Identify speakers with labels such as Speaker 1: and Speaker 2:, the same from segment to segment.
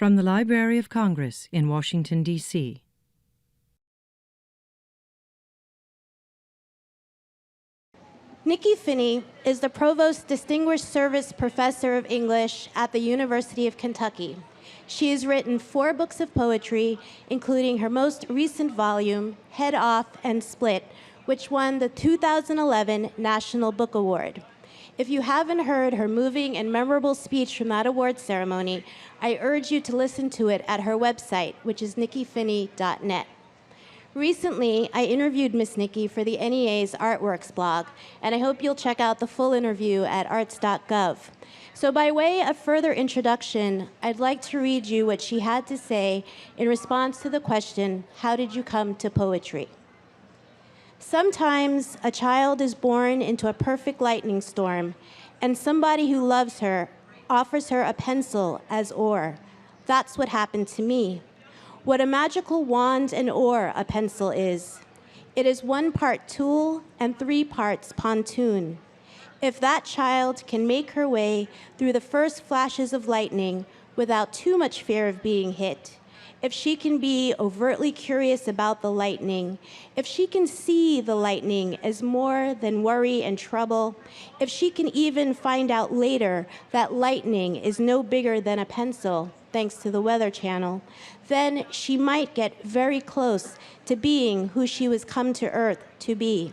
Speaker 1: From the Library of Congress in Washington, D.C.
Speaker 2: Nikky Finney is the Provost Distinguished Service Professor of English at the University of Kentucky. She has written 4 books of poetry, including her most recent volume, Head Off and Split, which won the 2011 National Book Award. If you haven't heard her moving and memorable speech from that award ceremony, I urge you to listen to it at her website, which is nikkyfinney.net. Recently, I interviewed Miss Nikky for the NEA's Artworks blog, and I hope you'll check out the full interview at arts.gov. So by way of further introduction, I'd like to read you what she had to say in response to the question, how did you come to poetry? Sometimes a child is born into a perfect lightning storm, and somebody who loves her offers her a pencil as ore. That's what happened to me. What a magical wand and oar a pencil is. It is 1 part tool and 3 parts pontoon. If that child can make her way through the first flashes of lightning without too much fear of being hit, if she can be overtly curious about the lightning, if she can see the lightning as more than worry and trouble, if she can even find out later that lightning is no bigger than a pencil, thanks to the Weather Channel, then she might get very close to being who she was come to Earth to be.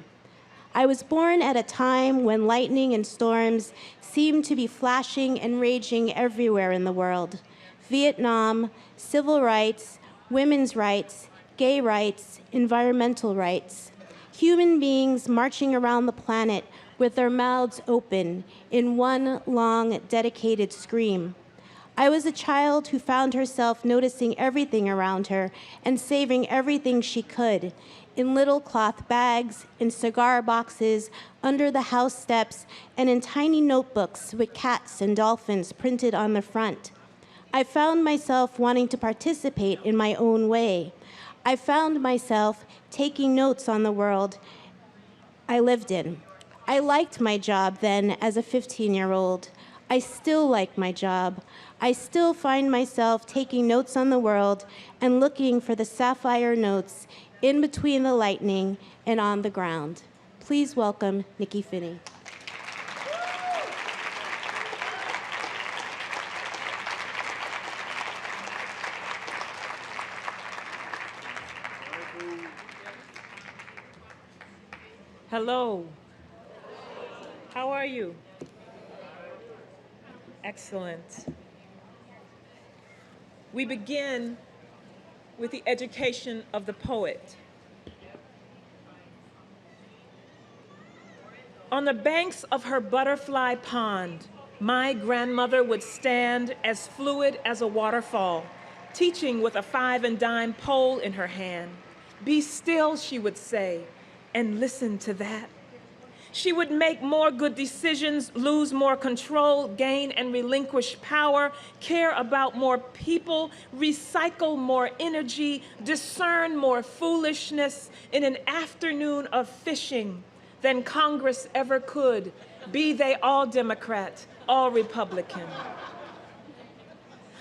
Speaker 2: I was born at a time when lightning and storms seemed to be flashing and raging everywhere in the world. Vietnam, civil rights, women's rights, gay rights, environmental rights. Human beings marching around the planet with their mouths open in one long, dedicated scream. I was a child who found herself noticing everything around her and saving everything she could, in little cloth bags, in cigar boxes, under the house steps, and in tiny notebooks with cats and dolphins printed on the front. I found myself wanting to participate in my own way. I found myself taking notes on the world I lived in. I liked my job then as a 15-year-old. I still like my job. I still find myself taking notes on the world and looking for the sapphire notes in between the lightning and on the ground. Please welcome Nikky Finney.
Speaker 3: Hello. How are you? Excellent. We begin with the education of the poet. On the banks of her butterfly pond, my grandmother would stand as fluid as a waterfall, teaching with a 5 and dime pole in her hand. Be still, she would say, and listen to that. She would make more good decisions, lose more control, gain and relinquish power, care about more people, recycle more energy, discern more foolishness in an afternoon of fishing than Congress ever could, be they all Democrat, all Republican.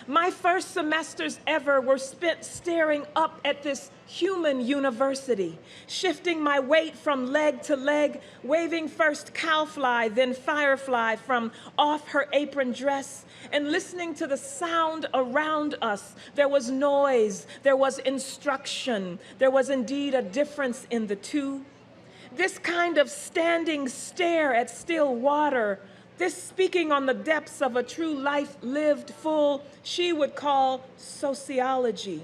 Speaker 3: My first semesters ever were spent staring up at this human university, shifting my weight from leg to leg, waving first cowfly, then firefly from off her apron dress, and listening to the sound around us. There was noise, there was instruction, there was indeed a difference in the two. This kind of standing stare at still water, this speaking on the depths of a true life lived full, she would call sociology.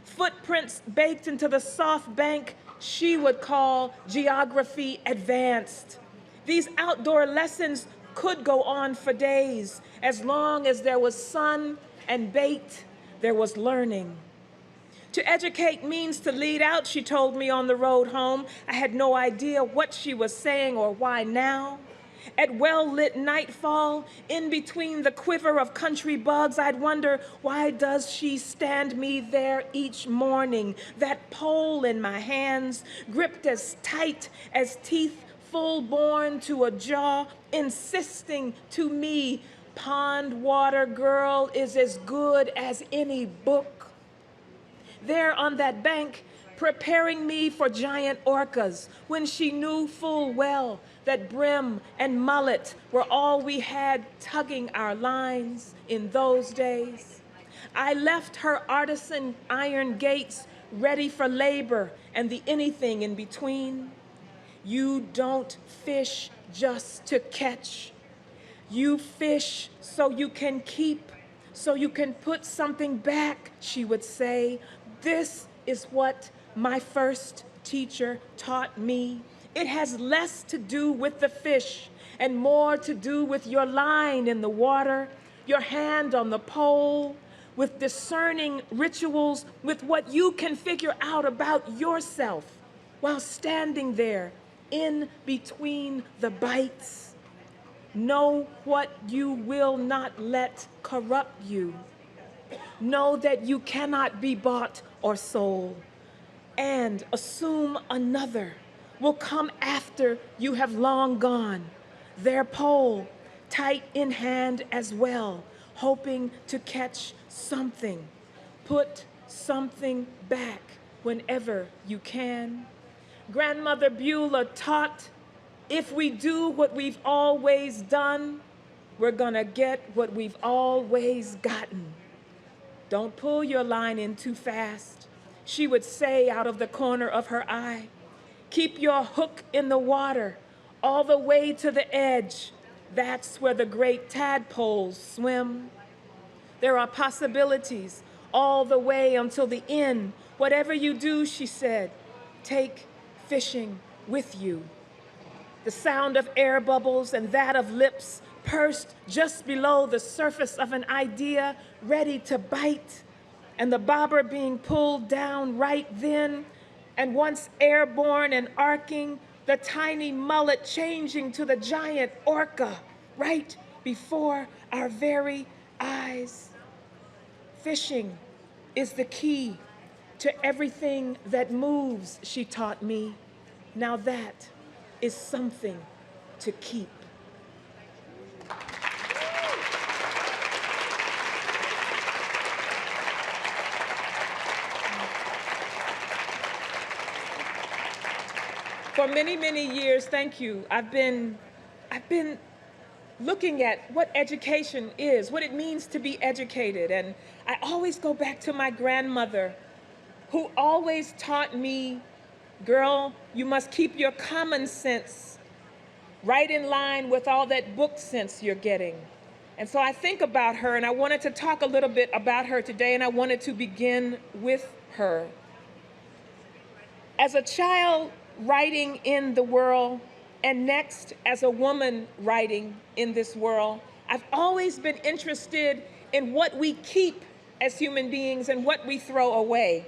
Speaker 3: Footprints baked into the soft bank, she would call geography advanced. These outdoor lessons could go on for days. As long as there was sun and bait, there was learning. To educate means to lead out, she told me on the road home. I had no idea what she was saying or why now. At well-lit nightfall, in between the quiver of country bugs, I'd wonder, why does she stand me there each morning, that pole in my hands, gripped as tight as teeth full-born to a jaw, insisting to me, pond water, girl, is as good as any book. There on that bank, preparing me for giant orcas, when she knew full well that brim and mullet were all we had tugging our lines in those days. I left her artisan iron gates ready for labor and the anything in between. You don't fish just to catch. You fish so you can keep, so you can put something back, she would say. This is what my first teacher taught me. It has less to do with the fish and more to do with your line in the water, your hand on the pole, with discerning rituals, with what you can figure out about yourself while standing there in between the bites. Know what you will not let corrupt you. Know that you cannot be bought or sold. And assume another will come after you have long gone, their pole tight in hand as well, hoping to catch something. Put something back whenever you can. Grandmother Beulah taught, if we do what we've always done, we're gonna get what we've always gotten. Don't pull your line in too fast, she would say out of the corner of her eye. Keep your hook in the water all the way to the edge. That's where the great tadpoles swim. There are possibilities all the way until the end. Whatever you do, she said, take fishing with you. The sound of air bubbles and that of lips pursed just below the surface of an idea ready to bite, and the bobber being pulled down right then, and once airborne and arcing, the tiny mullet changing to the giant orca right before our very eyes. Fishing is the key to everything that moves, she taught me. Now that is something to keep. For many, many years, thank you, I've been looking at what education is, what it means to be educated. And I always go back to my grandmother, who always taught me, girl, you must keep your common sense right in line with all that book sense you're getting. And so I think about her, and I wanted to talk a little bit about her today, and I wanted to begin with her. As a child writing in the world, and next as a woman writing in this world, I've always been interested in what we keep as human beings and what we throw away.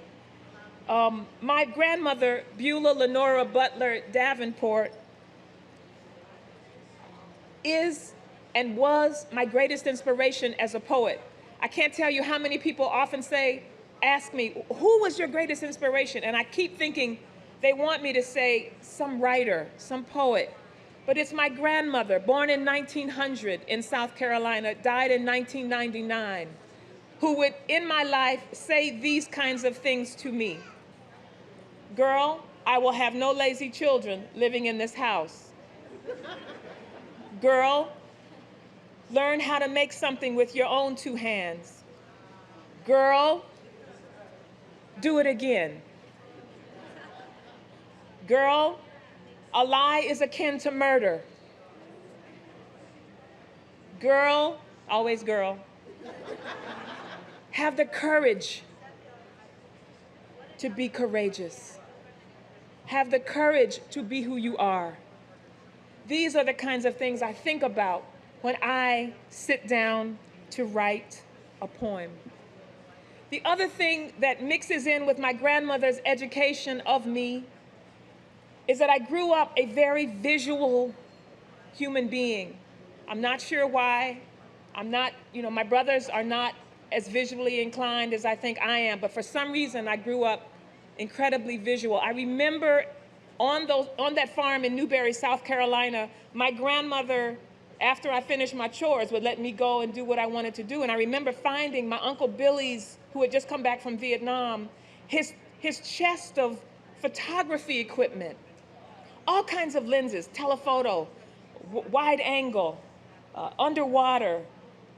Speaker 3: My grandmother, Beulah Lenora Butler Davenport, is and was my greatest inspiration as a poet. I can't tell you how many people often ask me, who was your greatest inspiration? And I keep thinking they want me to say some writer, some poet. But it's my grandmother, born in 1900 in South Carolina, died in 1999, who would, in my life, say these kinds of things to me. Girl, I will have no lazy children living in this house. Girl, learn how to make something with your own two hands. Girl, do it again. Girl, a lie is akin to murder. Girl, always girl, have the courage to be courageous. Have the courage to be who you are. These are the kinds of things I think about when I sit down to write a poem. The other thing that mixes in with my grandmother's education of me is that I grew up a very visual human being. I'm not sure why. My brothers are not as visually inclined as I think I am, but for some reason I grew up incredibly visual. I remember on that farm in Newberry, South Carolina, my grandmother after I finished my chores, would let me go and do what I wanted to do. And I remember finding my Uncle Billy's, who had just come back from Vietnam, his chest of photography equipment, all kinds of lenses, telephoto, wide angle, underwater,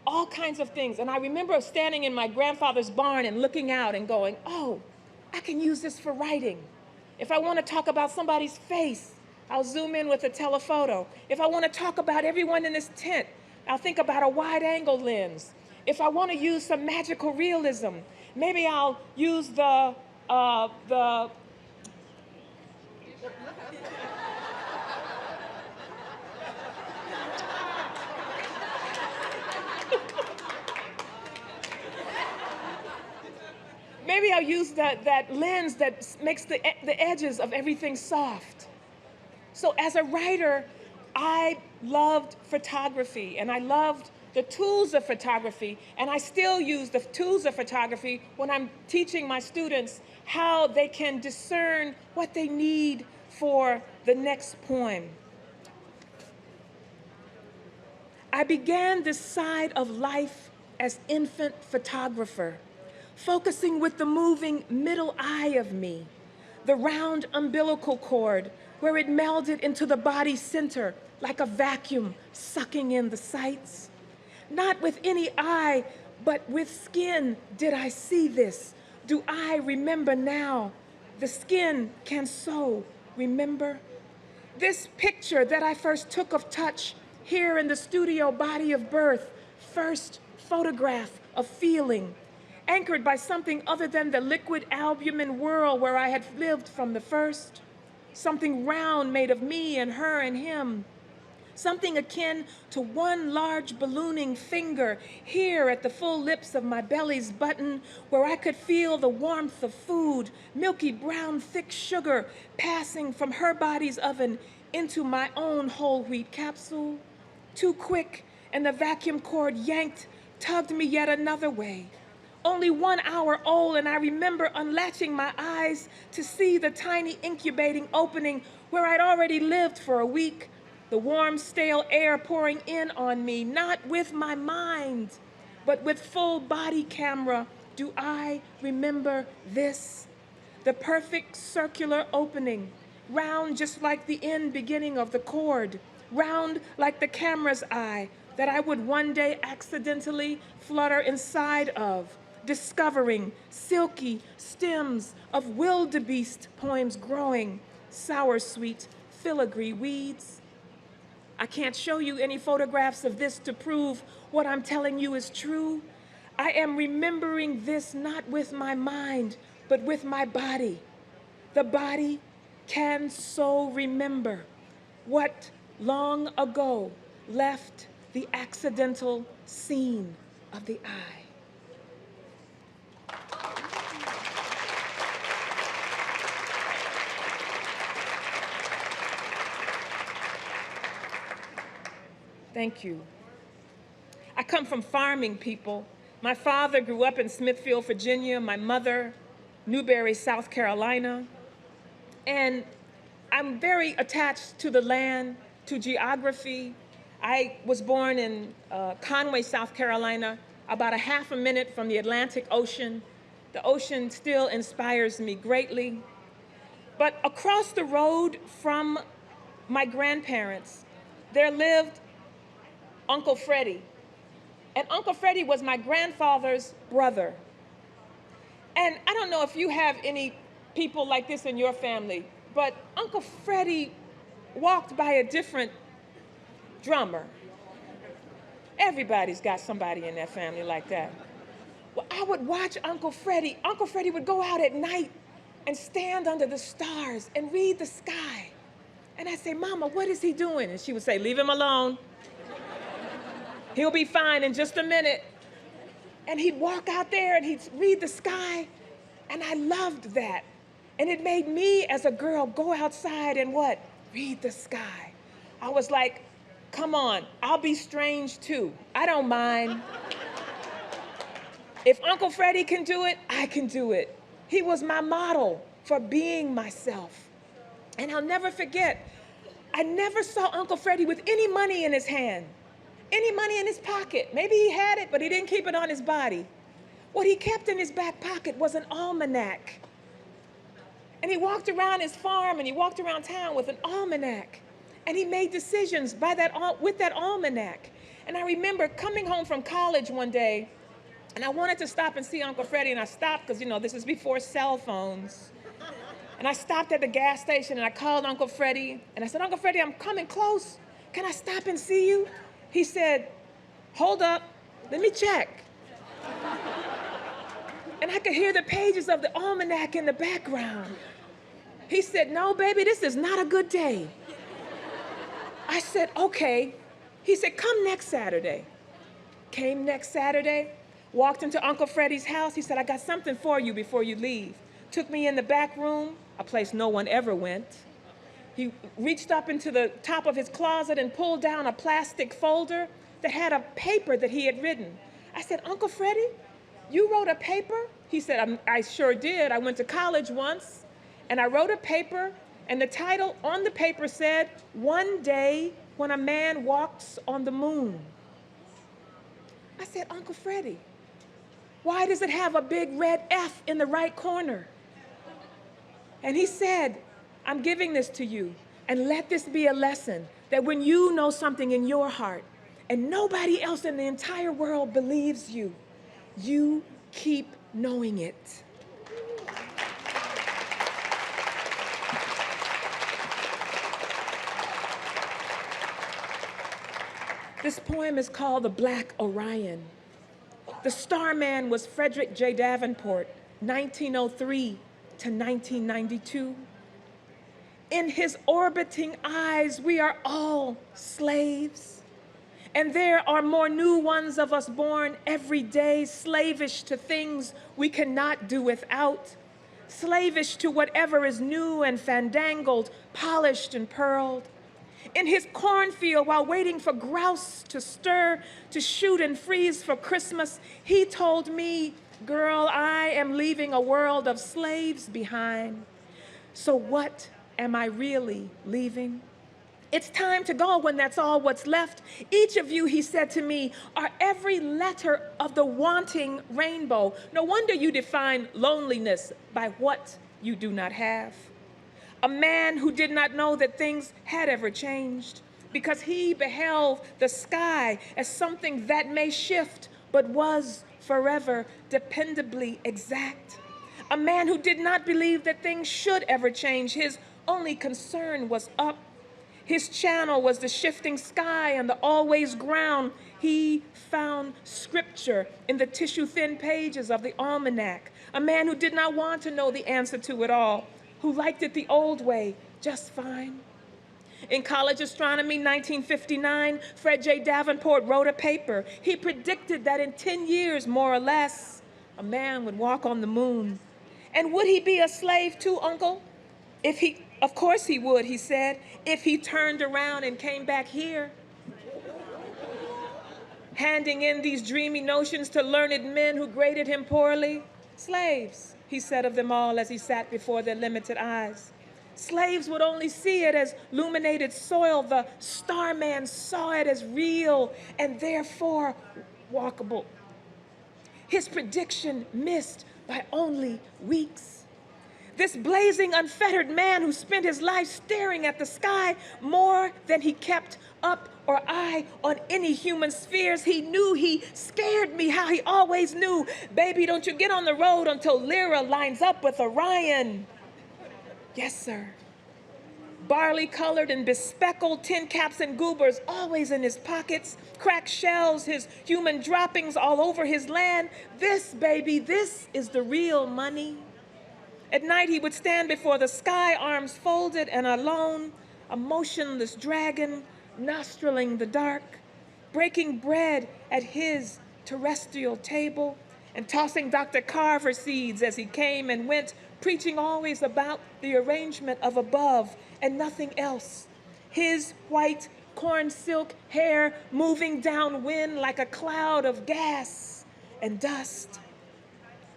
Speaker 3: all kinds of things. And I remember standing in my grandfather's barn and looking out and going, oh, I can use this for writing. If I want to talk about somebody's face, I'll zoom in with a telephoto. If I want to talk about everyone in this tent, I'll think about a wide angle lens. If I want to use some magical realism, maybe I'll use maybe I'll use that lens that makes the edges of everything soft. So as a writer, I loved photography, and I loved the tools of photography, and I still use the tools of photography when I'm teaching my students how they can discern what they need for the next poem. I began this side of life as infant photographer, focusing with the moving middle eye of me, the round umbilical cord where it melded into the body center like a vacuum sucking in the sights. Not with any eye, but with skin did I see this. Do I remember now? The skin can so remember. This picture that I first took of touch here in the studio body of birth, first photograph of feeling, anchored by something other than the liquid albumin whirl where I had lived from the first, something round made of me and her and him, something akin to one large ballooning finger here at the full lips of my belly's button where I could feel the warmth of food, milky brown thick sugar passing from her body's oven into my own whole wheat capsule. Too quick, and the vacuum cord yanked, tugged me yet another way. Only 1 hour old, and I remember unlatching my eyes to see the tiny incubating opening where I'd already lived for a week, the warm, stale air pouring in on me, not with my mind, but with full body camera. Do I remember this? The perfect circular opening, round just like the end beginning of the cord, round like the camera's eye that I would one day accidentally flutter inside of, discovering silky stems of wildebeest poems growing, sour sweet filigree weeds. I can't show you any photographs of this to prove what I'm telling you is true. I am remembering this not with my mind, but with my body. The body can so remember what long ago left the accidental scene of the eye. Thank you. I come from farming people. My father grew up in Smithfield, Virginia, my mother, Newberry, South Carolina. And I'm very attached to the land, to geography. I was born in Conway, South Carolina, about a half a minute from the Atlantic Ocean. The ocean still inspires me greatly. But across the road from my grandparents, there lived Uncle Freddy. And Uncle Freddy was my grandfather's brother. And I don't know if you have any people like this in your family, but Uncle Freddy walked by a different drummer. Everybody's got somebody in their family like that. Well, I would watch Uncle Freddy. Uncle Freddy would go out at night and stand under the stars and read the sky. And I'd say, Mama, what is he doing? And she would say, leave him alone. He'll be fine in just a minute. And he'd walk out there and he'd read the sky. And I loved that. And it made me, as a girl, go outside and what? Read the sky. I was like, come on, I'll be strange too. I don't mind. If Uncle Freddy can do it, I can do it. He was my model for being myself. And I'll never forget, I never saw Uncle Freddy with any money in his hand. any money in his pocket. Maybe he had it, but he didn't keep it on his body. What he kept in his back pocket was an almanac. And he walked around his farm and he walked around town with an almanac. And he made decisions with that almanac. And I remember coming home from college one day, and I wanted to stop and see Uncle Freddy, and I stopped because, this is before cell phones. And I stopped at the gas station and I called Uncle Freddy, and I said, Uncle Freddy, I'm coming close. Can I stop and see you? He said, hold up, let me check. And I could hear the pages of the almanac in the background. He said, no, baby, this is not a good day. I said, okay. He said, come next Saturday. Came next Saturday, walked into Uncle Freddy's house. He said, I got something for you before you leave. Took me in the back room, a place no one ever went. He reached up into the top of his closet and pulled down a plastic folder that had a paper that he had written. I said, Uncle Freddy, you wrote a paper? He said, I sure did. I went to college once, and I wrote a paper, and the title on the paper said, One Day When a Man Walks on the Moon. I said, Uncle Freddy, why does it have a big red F in the right corner? And he said, I'm giving this to you, and let this be a lesson that when you know something in your heart and nobody else in the entire world believes you, you keep knowing it. This poem is called The Black Orion. The starman was Frederick J. Davenport, 1903 to 1992. In his orbiting eyes, we are all slaves. And there are more new ones of us born every day, slavish to things we cannot do without, slavish to whatever is new and fandangled, polished and pearled. In his cornfield, while waiting for grouse to stir, to shoot and freeze for Christmas, he told me, girl, I am leaving a world of slaves behind. So what am I really leaving? It's time to go when that's all what's left. Each of you, he said to me, are every letter of the wanting rainbow. No wonder you define loneliness by what you do not have. A man who did not know that things had ever changed because he beheld the sky as something that may shift but was forever dependably exact. A man who did not believe that things should ever change. His only concern was up. His channel was the shifting sky and the always ground. He found scripture in the tissue-thin pages of the almanac. A man who did not want to know the answer to it all, who liked it the old way just fine. In college astronomy, 1959, Fred J. Davenport wrote a paper. He predicted that in 10 years, more or less, a man would walk on the moon. And would he be a slave too, Uncle? Of course he would, he said, if he turned around and came back here. Handing in these dreamy notions to learned men who graded him poorly. Slaves, he said of them all as he sat before their limited eyes. Slaves would only see it as illuminated soil. The starman saw it as real and therefore walkable. His prediction missed by only weeks. This blazing, unfettered man who spent his life staring at the sky more than he kept up or eye on any human spheres. He knew he scared me how he always knew. Baby, don't you get on the road until Lyra lines up with Orion. Yes, sir. Barley-colored and bespeckled tin caps and goobers always in his pockets, cracked shells, his human droppings all over his land. This, baby, this is the real money. At night, he would stand before the sky, arms folded and alone, a motionless dragon, nostriling the dark, breaking bread at his terrestrial table, and tossing Dr. Carver seeds as he came and went, preaching always about the arrangement of above and nothing else. His white corn silk hair moving downwind like a cloud of gas and dust.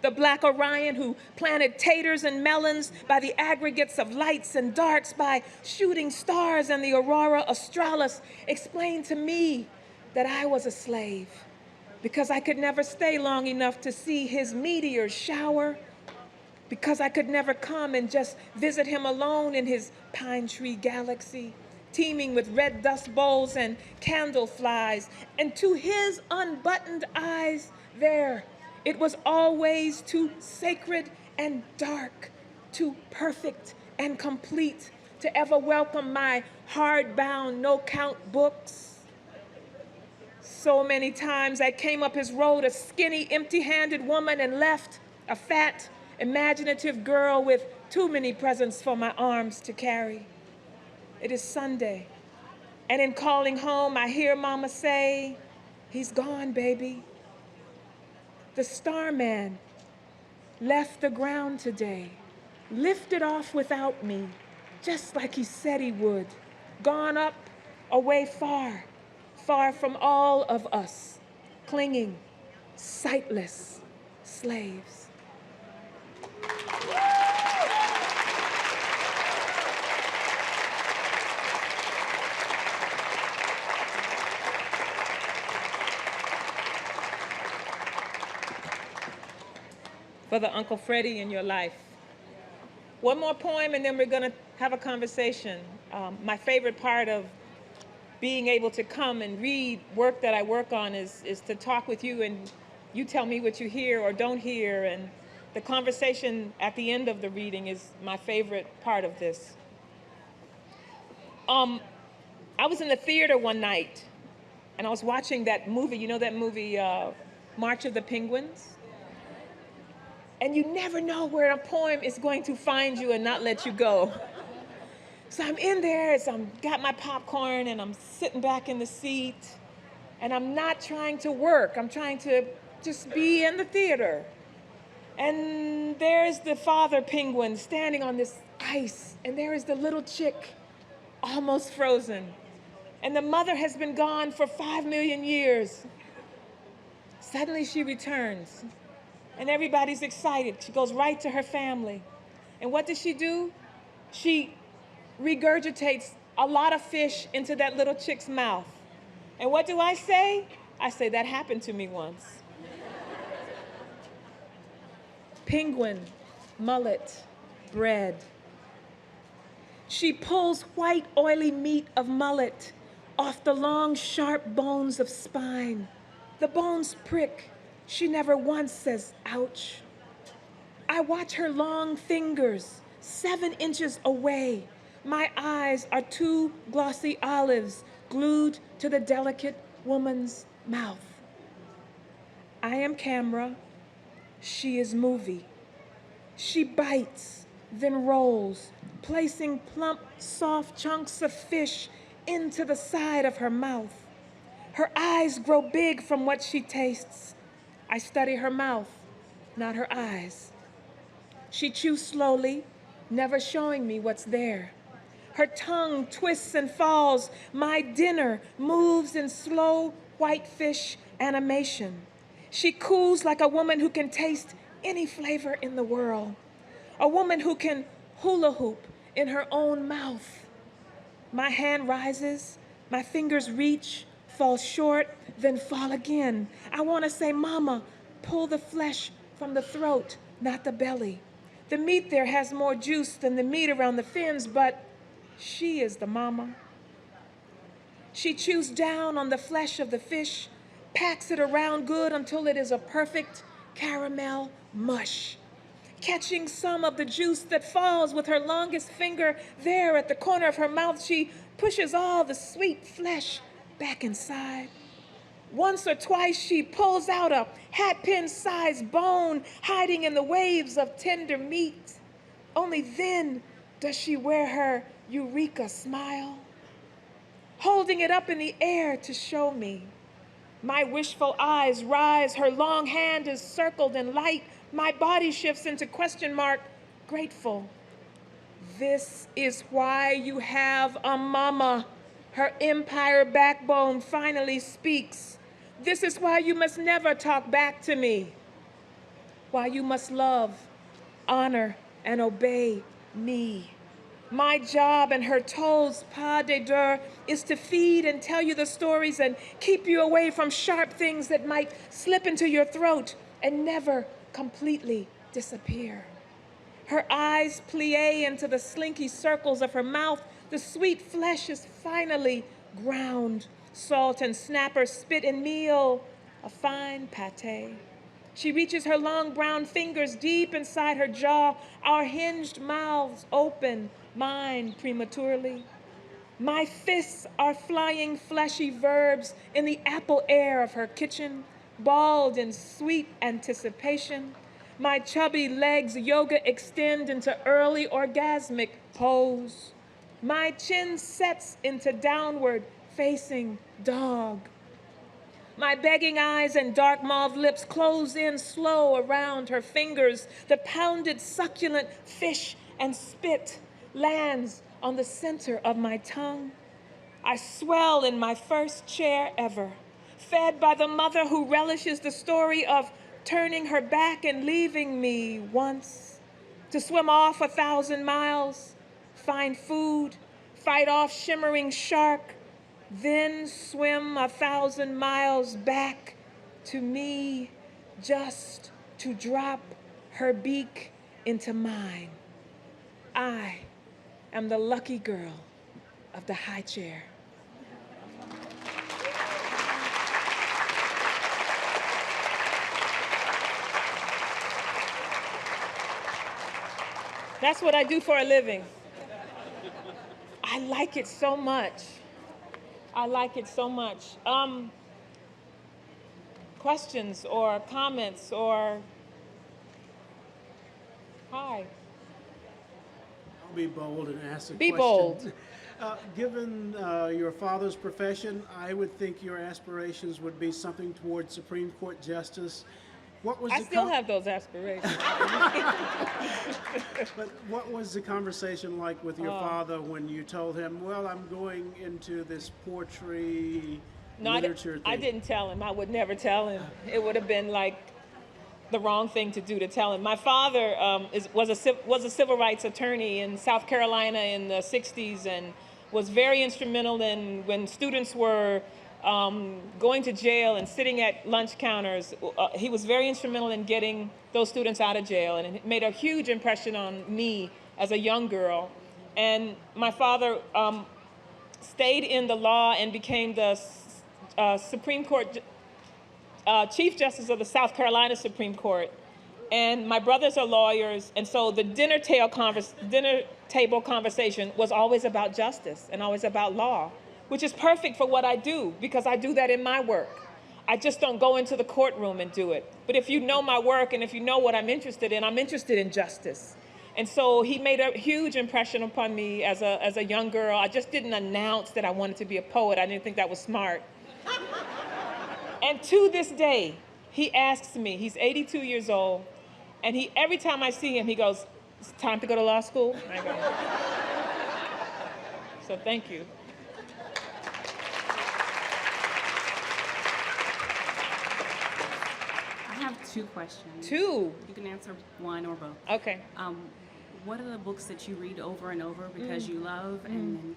Speaker 3: The Black Orion who planted taters and melons by the aggregates of lights and darks, by shooting stars and the aurora australis, explained to me that I was a slave because I could never stay long enough to see his meteors shower, because I could never come and just visit him alone in his pine tree galaxy, teeming with red dust bowls and candle flies. And to his unbuttoned eyes there, it was always too sacred and dark, too perfect and complete to ever welcome my hardbound, no-count books. So many times I came up his road a skinny, empty-handed woman and left a fat, imaginative girl with too many presents for my arms to carry. It is Sunday, and in calling home, I hear Mama say, "He's gone, baby." The starman left the ground today, lifted off without me, just like he said he would, gone up, away far, far from all of us, clinging, sightless slaves. For the Uncle Freddy in your life. One more poem and then we're gonna have a conversation. My favorite part of being able to come and read work that I work on is to talk with you and you tell me what you hear or don't hear, and the conversation at the end of the reading is my favorite part of this. I was in the theater one night and I was watching that movie, you know that movie, March of the Penguins? And you never know where a poem is going to find you and not let you go. So I'm in there, got my popcorn and I'm sitting back in the seat and I'm not trying to work. I'm trying to just be in the theater. And there's the father penguin standing on this ice, and there is the little chick, almost frozen. And the mother has been gone for 5 million years. Suddenly she returns. And everybody's excited. She goes right to her family. And what does she do? She regurgitates a lot of fish into that little chick's mouth. And what do I say? I say, that happened to me once. Penguin, mullet, bread. She pulls white, oily meat of mullet off the long, sharp bones of spine. The bones prick. She never once says, ouch. I watch her long fingers, 7 inches away. My eyes are 2 glossy olives glued to the delicate woman's mouth. I am camera, she is movie. She bites, then rolls, placing plump, soft chunks of fish into the side of her mouth. Her eyes grow big from what she tastes. I study her mouth, not her eyes. She chews slowly, never showing me what's there. Her tongue twists and falls. My dinner moves in slow whitefish animation. She coos like a woman who can taste any flavor in the world. A woman who can hula hoop in her own mouth. My hand rises, my fingers reach, fall short, then fall again. I want to say, Mama, pull the flesh from the throat, not the belly. The meat there has more juice than the meat around the fins, but she is the mama. She chews down on the flesh of the fish, packs it around good until it is a perfect caramel mush. Catching some of the juice that falls with her longest finger there at the corner of her mouth, she pushes all the sweet flesh back inside. Once or twice she pulls out a hatpin-sized bone hiding in the waves of tender meat. Only then does she wear her eureka smile, holding it up in the air to show me. My wishful eyes rise, her long hand is circled in light. My body shifts into question mark, grateful. This is why you have a mama. Her empire backbone finally speaks. This is why you must never talk back to me. Why you must love, honor, and obey me. My job and her toes, pas de deux, is to feed and tell you the stories and keep you away from sharp things that might slip into your throat and never completely disappear. Her eyes plie into the slinky circles of her mouth. The sweet flesh is finally ground. Salt and snapper spit in meal, a fine pate. She reaches her long brown fingers deep inside her jaw, our hinged mouths open, mine prematurely. My fists are flying fleshy verbs in the apple air of her kitchen, balled in sweet anticipation. My chubby legs yoga extend into early orgasmic pose. My chin sets into downward facing dog. My begging eyes and dark mauve lips close in slow around her fingers. The pounded succulent fish and spit lands on the center of my tongue. I swell in my first chair ever, fed by the mother who relishes the story of turning her back and leaving me once to swim off 1,000 miles, find food, fight off shimmering shark, then swim 1,000 miles back to me just to drop her beak into mine. I am the lucky girl of the high chair. That's what I do for a living. I like it so much. I like it so much. Questions or comments or, hi.
Speaker 4: I'll be bold and ask a
Speaker 3: Be
Speaker 4: question.
Speaker 3: bold.
Speaker 4: Given your father's profession, I would think your aspirations would be something towards Supreme Court justice. What was
Speaker 3: I still have those aspirations.
Speaker 4: But what was the conversation like with your father when you told him, well, I'm going into this poetry literature thing?
Speaker 3: I didn't tell him. I would never tell him. It would have been like the wrong thing to do to tell him. My father was a civil rights attorney in South Carolina in the 60s and was very instrumental in when students were going to jail and sitting at lunch counters. He was very instrumental in getting those students out of jail, and it made a huge impression on me as a young girl. And my father stayed in the law and became the Supreme Court Chief Justice of the South Carolina Supreme Court. And my brothers are lawyers, and so the dinner table conversation was always about justice and always about law, which is perfect for what I do, because I do that in my work. I just don't go into the courtroom and do it. But if you know my work and if you know what I'm interested in justice. And so he made a huge impression upon me as a young girl. I just didn't announce that I wanted to be a poet. I didn't think that was smart. And to this day, he asks me, he's 82 years old, and every time I see him, he goes, "It's time to go to law school?" And I go, so thank you.
Speaker 5: I have two questions.
Speaker 3: Two?
Speaker 5: You can answer one or both.
Speaker 3: Okay.
Speaker 5: What are the books that you read over and over because you love, and then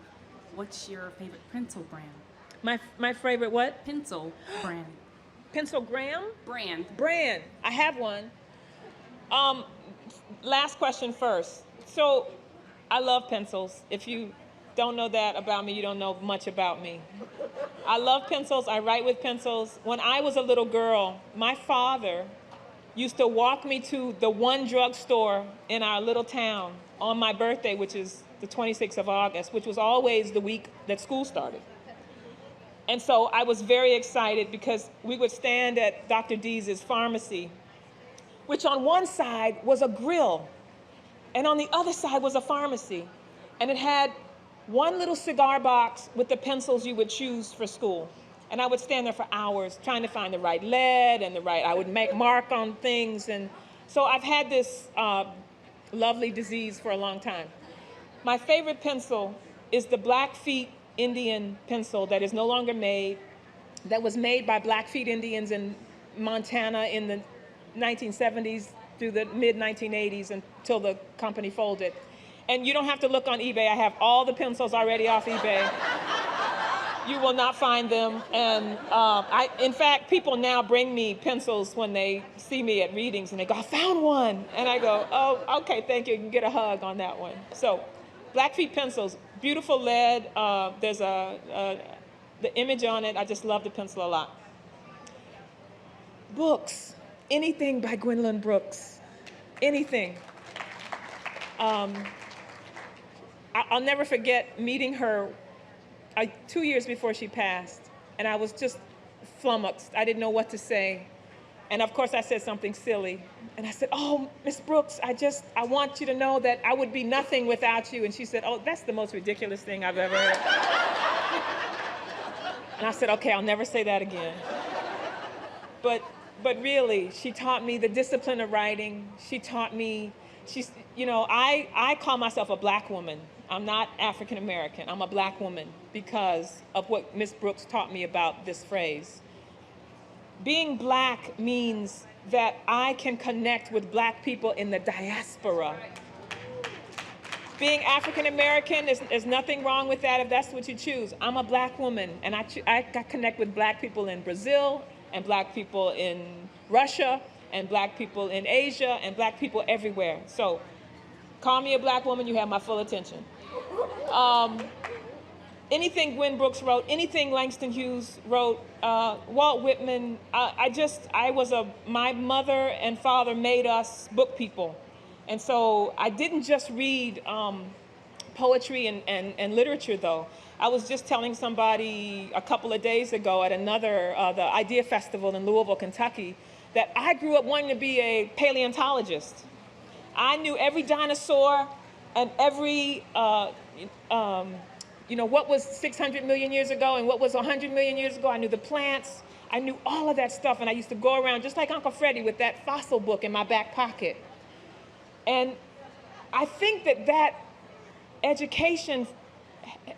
Speaker 5: what's your favorite pencil brand?
Speaker 3: My favorite what?
Speaker 5: Pencil brand.
Speaker 3: Pencilgram?
Speaker 5: Brand.
Speaker 3: Brand. I have one. Last question first. So I love pencils. If you don't know that about me, you don't know much about me. I love pencils. I write with pencils. When I was a little girl, my father used to walk me to the one drugstore in our little town on my birthday, which is the 26th of August, which was always the week that school started. And so I was very excited because we would stand at Dr. Deese's pharmacy, which on one side was a grill, and on the other side was a pharmacy. And it had one little cigar box with the pencils you would choose for school. And I would stand there for hours trying to find the right lead and I would make mark on things. And so I've had this lovely disease for a long time. My favorite pencil is the Blackfeet Indian pencil that is no longer made, that was made by Blackfeet Indians in Montana in the 1970s through the mid-1980s until the company folded. And you don't have to look on eBay. I have all the pencils already off eBay. You will not find them. And in fact, people now bring me pencils when they see me at readings, and they go, I found one. And I go, oh, okay, thank you. You can get a hug on that one. So Blackfeet pencils, beautiful lead. There's the image on it. I just love the pencil a lot. Books, anything by Gwendolyn Brooks, anything. I'll never forget meeting her 2 years before she passed, and I was just flummoxed. I didn't know what to say. And of course I said something silly. And I said, oh, Miss Brooks, I want you to know that I would be nothing without you. And she said, oh, that's the most ridiculous thing I've ever heard. And I said, okay, I'll never say that again. But really, she taught me the discipline of writing. She taught me, I call myself a black woman. I'm not African American. I'm a black woman because of what Miss Brooks taught me about this phrase. Being black means that I can connect with black people in the diaspora. Being African American, there's nothing wrong with that if that's what you choose. I'm a black woman, and I connect with black people in Brazil, and black people in Russia, and black people in Asia, and black people everywhere. So call me a black woman, you have my full attention. Anything Gwen Brooks wrote, anything Langston Hughes wrote, Walt Whitman, my mother and father made us book people. And so I didn't just read poetry and literature, though. I was just telling somebody a couple of days ago at another, the Idea Festival in Louisville, Kentucky, that I grew up wanting to be a paleontologist. I knew every dinosaur and every, what was 600 million years ago and what was 100 million years ago. I knew the plants. I knew all of that stuff, and I used to go around just like Uncle Freddy with that fossil book in my back pocket. And I think that education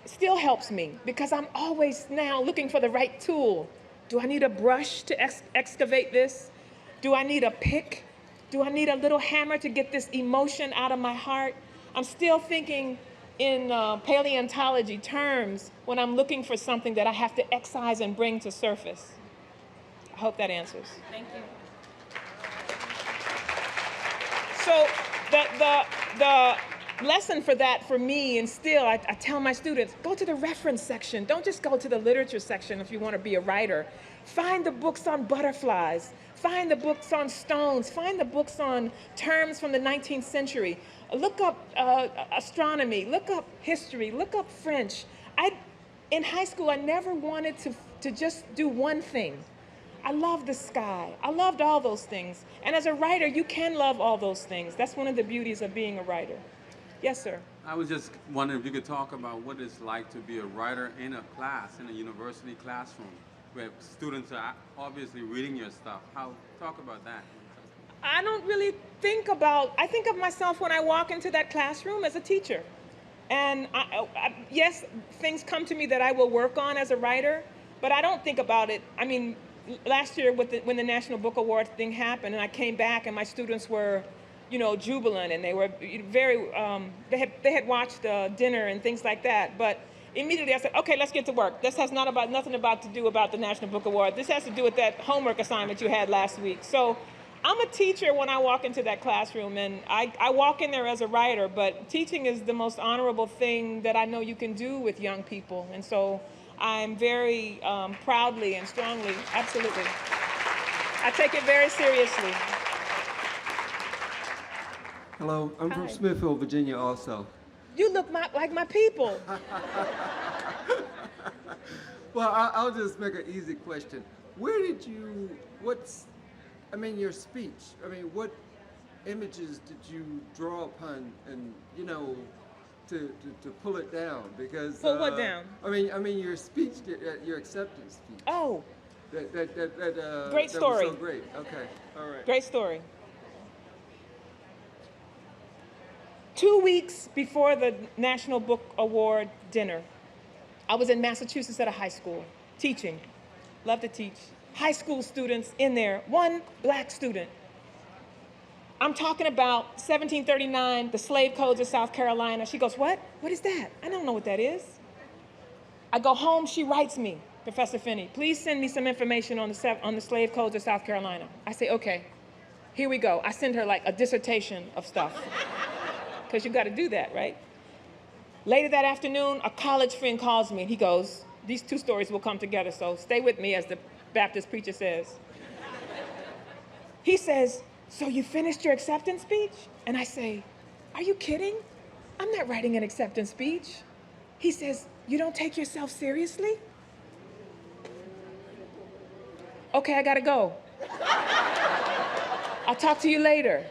Speaker 3: still helps me because I'm always now looking for the right tool. Do I need a brush to excavate this? Do I need a pick? Do I need a little hammer to get this emotion out of my heart? I'm still thinking in paleontology terms when I'm looking for something that I have to excise and bring to surface. I hope that answers.
Speaker 5: Thank you.
Speaker 3: So the lesson for that for me, and still I tell my students, go to the reference section. Don't just go to the literature section if you want to be a writer. Find the books on butterflies. Find the books on stones. Find the books on terms from the 19th century. Look up astronomy. Look up history. Look up French. In high school, I never wanted to just do one thing. I loved the sky. I loved all those things. And as a writer, you can love all those things. That's one of the beauties of being a writer. Yes, sir.
Speaker 6: I was just wondering if you could talk about what it's like to be a writer in a class, in a university classroom, where students are obviously reading your stuff. Talk about that.
Speaker 3: I don't really I think of myself when I walk into that classroom as a teacher. And yes, things come to me that I will work on as a writer, but I don't think about it. I mean, last year when the National Book Award thing happened and I came back and my students were, jubilant, and they were very, they had watched dinner and things like that, but immediately I said, okay, let's get to work. This has nothing to do about the National Book Award. This has to do with that homework assignment you had last week. So I'm a teacher when I walk into that classroom, and I walk in there as a writer, but teaching is the most honorable thing that I know you can do with young people. And so I'm very proudly and strongly, absolutely. I take it very seriously.
Speaker 7: Hello, I'm from
Speaker 3: Hi.
Speaker 7: Smithfield, Virginia also.
Speaker 3: You look like my people.
Speaker 7: Well, I'll just make an easy question. Where did you, your speech, what images did you draw upon and, to pull it down? Because
Speaker 3: Pull what down?
Speaker 7: Your speech, your acceptance speech.
Speaker 3: Oh,
Speaker 7: Great
Speaker 3: Great story.
Speaker 7: Was so great. Okay, all right.
Speaker 3: great story. 2 weeks before the National Book Award dinner, I was in Massachusetts at a high school teaching. Love to teach. High school students in there, one black student. I'm talking about 1739, the slave codes of South Carolina. She goes, what? What is that? I don't know what that is. I go home, she writes me, Professor Finney, please send me some information on the slave codes of South Carolina. I say, okay, here we go. I send her like a dissertation of stuff, because you got to do that, right? Later that afternoon, a college friend calls me and he goes, these two stories will come together, so stay with me, as the Baptist preacher says. He says, so you finished your acceptance speech? And I say, are you kidding? I'm not writing an acceptance speech. He says, you don't take yourself seriously? Okay, I gotta go. I'll talk to you later.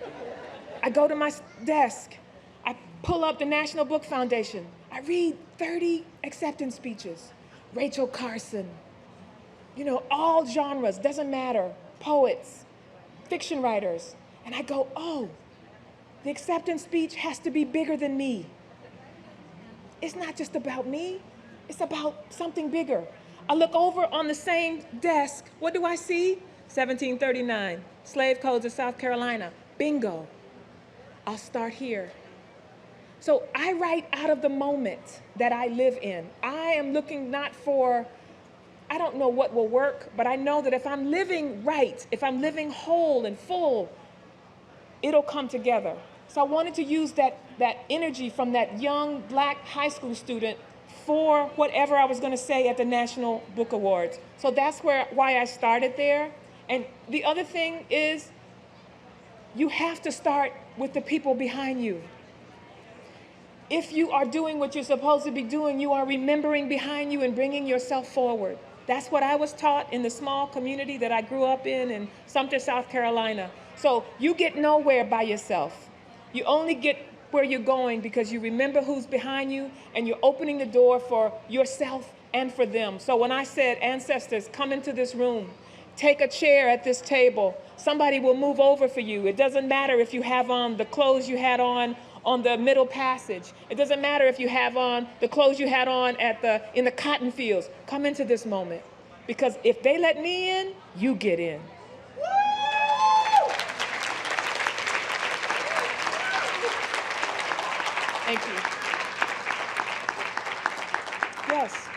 Speaker 3: I go to my desk. I pull up the National Book Foundation. I read 30 acceptance speeches. Rachel Carson, you know, all genres, doesn't matter, poets, fiction writers. And I go, oh, the acceptance speech has to be bigger than me. It's not just about me, it's about something bigger. I look over on the same desk, what do I see? 1739, slave codes of South Carolina, bingo. I'll start here. So I write out of the moment that I live in. I am looking not for, I don't know what will work, but I know that if I'm living right, if I'm living whole and full, it'll come together. So I wanted to use that energy from that young black high school student for whatever I was going to say at the National Book Awards. So that's why I started there. And the other thing is, you have to start with the people behind you. If you are doing what you're supposed to be doing, you are remembering behind you and bringing yourself forward. That's what I was taught in the small community that I grew up in Sumter, South Carolina. So you get nowhere by yourself. You only get where you're going because you remember who's behind you and you're opening the door for yourself and for them. So when I said, ancestors, come into this room, take a chair at this table, somebody will move over for you. It doesn't matter if you have on the clothes you had on the middle passage. It doesn't matter if you have on the clothes you had on in the cotton fields. Come into this moment. Because if they let me in, you get in. Thank you. Yes.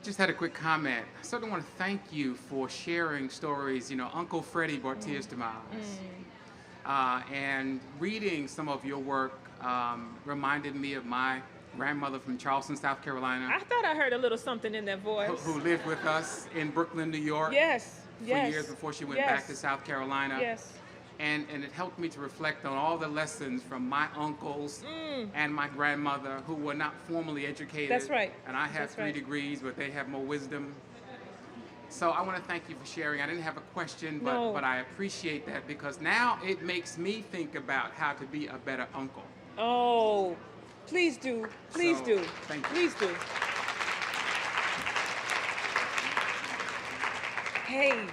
Speaker 8: Just had a quick comment. I certainly want to thank you for sharing stories. You know, Uncle Freddy brought tears to my eyes. And reading some of your work reminded me of my grandmother from Charleston, South Carolina.
Speaker 3: I thought I heard a little something in that voice.
Speaker 8: Who lived with us in Brooklyn, New York.
Speaker 3: Yes,
Speaker 8: for years before she went back to South Carolina.
Speaker 3: Yes.
Speaker 8: And it helped me to reflect on all the lessons from my uncles and my grandmother, who were not formally educated.
Speaker 3: That's right.
Speaker 8: And I have three degrees, but they have more wisdom. So I want to thank you for sharing. I didn't have a question, but I appreciate that, because now it makes me think about how to be a better uncle.
Speaker 3: Oh, please do. Please do.
Speaker 8: Thank you.
Speaker 3: Please do. Hey.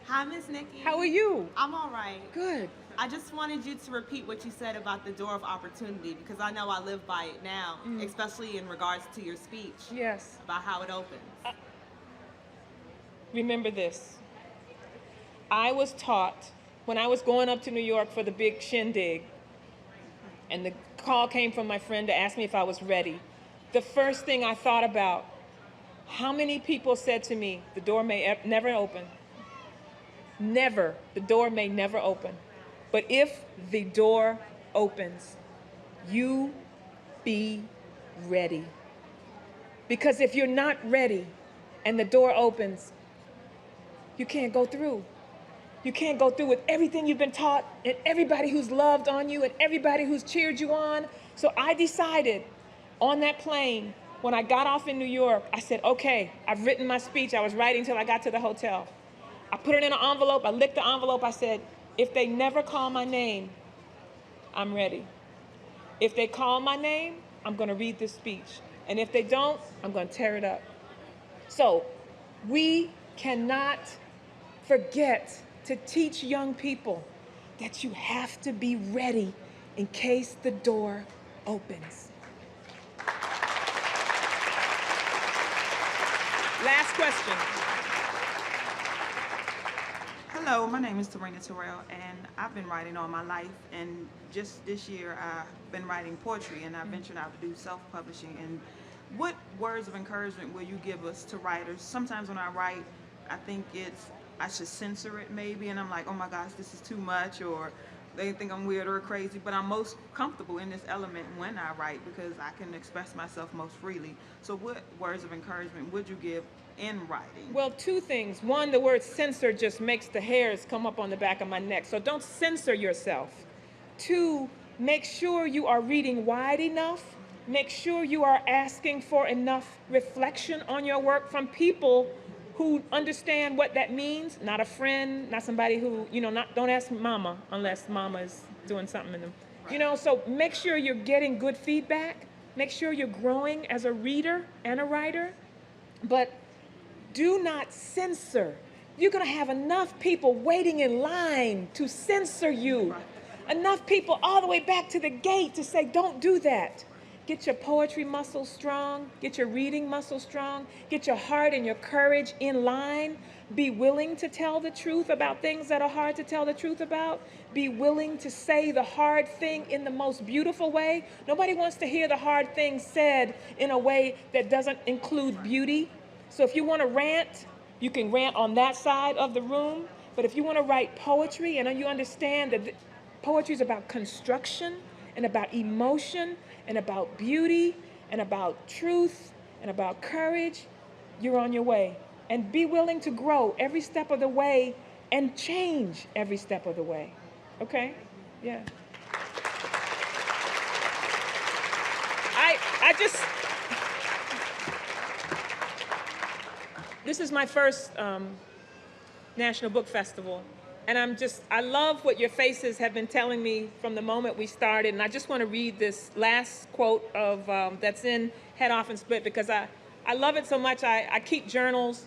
Speaker 9: Hi, Miss Nikky.
Speaker 3: How are you?
Speaker 9: I'm all right.
Speaker 3: Good.
Speaker 9: I just wanted you to repeat what you said about the door of opportunity, because I know I live by it now, especially in regards to your speech.
Speaker 3: Yes.
Speaker 9: About how it opens.
Speaker 3: Remember this. I was taught when I was going up to New York for the big shindig, and the call came from my friend to ask me if I was ready. The first thing I thought about, how many people said to me, the door may never open. Never. The door may never open. But if the door opens, you be ready. Because if you're not ready and the door opens, you can't go through. You can't go through with everything you've been taught and everybody who's loved on you and everybody who's cheered you on. So I decided on that plane, when I got off in New York, I said, okay, I've written my speech. I was writing till I got to the hotel. I put it in an envelope. I licked the envelope. I said, if they never call my name, I'm ready. If they call my name, I'm going to read this speech. And if they don't, I'm going to tear it up. So we cannot forget to teach young people that you have to be ready in case the door opens. Last question.
Speaker 10: Hello, my name is Tarina Terrell, and I've been writing all my life. And just this year, I've been writing poetry, and I ventured out to do self-publishing. And what words of encouragement will you give us to writers? Sometimes when I write, I think I should censor it maybe, and I'm like, oh my gosh, this is too much, or they think I'm weird or crazy. But I'm most comfortable in this element when I write because I can express myself most freely. So what words of encouragement would you give in writing?
Speaker 3: Well, two things. One, the word censor just makes the hairs come up on the back of my neck. So don't censor yourself. Two, make sure you are reading wide enough. Make sure you are asking for enough reflection on your work from people who understand what that means. Not a friend, not somebody who, don't ask mama unless mama is doing something in them. So make sure you're getting good feedback. Make sure you're growing as a reader and a writer. But do not censor. You're going to have enough people waiting in line to censor you. Enough people all the way back to the gate to say, don't do that. Get your poetry muscles strong. Get your reading muscles strong. Get your heart and your courage in line. Be willing to tell the truth about things that are hard to tell the truth about. Be willing to say the hard thing in the most beautiful way. Nobody wants to hear the hard thing said in a way that doesn't include beauty. So if you want to rant, you can rant on that side of the room. But if you want to write poetry and you understand that poetry is about construction and about emotion and about beauty and about truth and about courage, you're on your way. And be willing to grow every step of the way and change every step of the way. Okay? Yeah. This is my first National Book Festival. And I love what your faces have been telling me from the moment we started. And I just want to read this last quote of that's in Head Off and Split because I love it so much. I keep journals.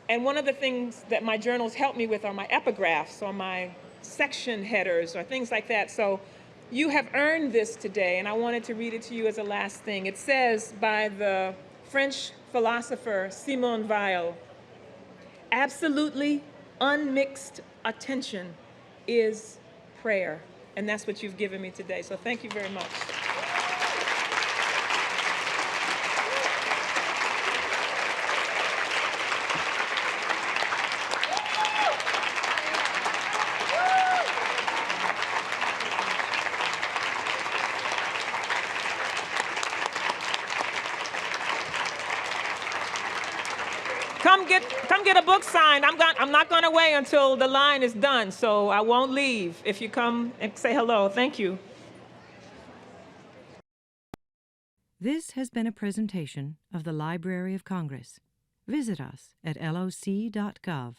Speaker 3: And one of the things that my journals help me with are my epigraphs or my section headers or things like that. So you have earned this today, and I wanted to read it to you as a last thing. It says by the French philosopher Simone Weil, absolutely unmixed attention is prayer. And that's what you've given me today. So thank you very much. Come get a book signed. I'm not going to wait until the line is done, so I won't leave if you come and say hello. Thank you.
Speaker 1: This has been a presentation of the Library of Congress. Visit us at loc.gov.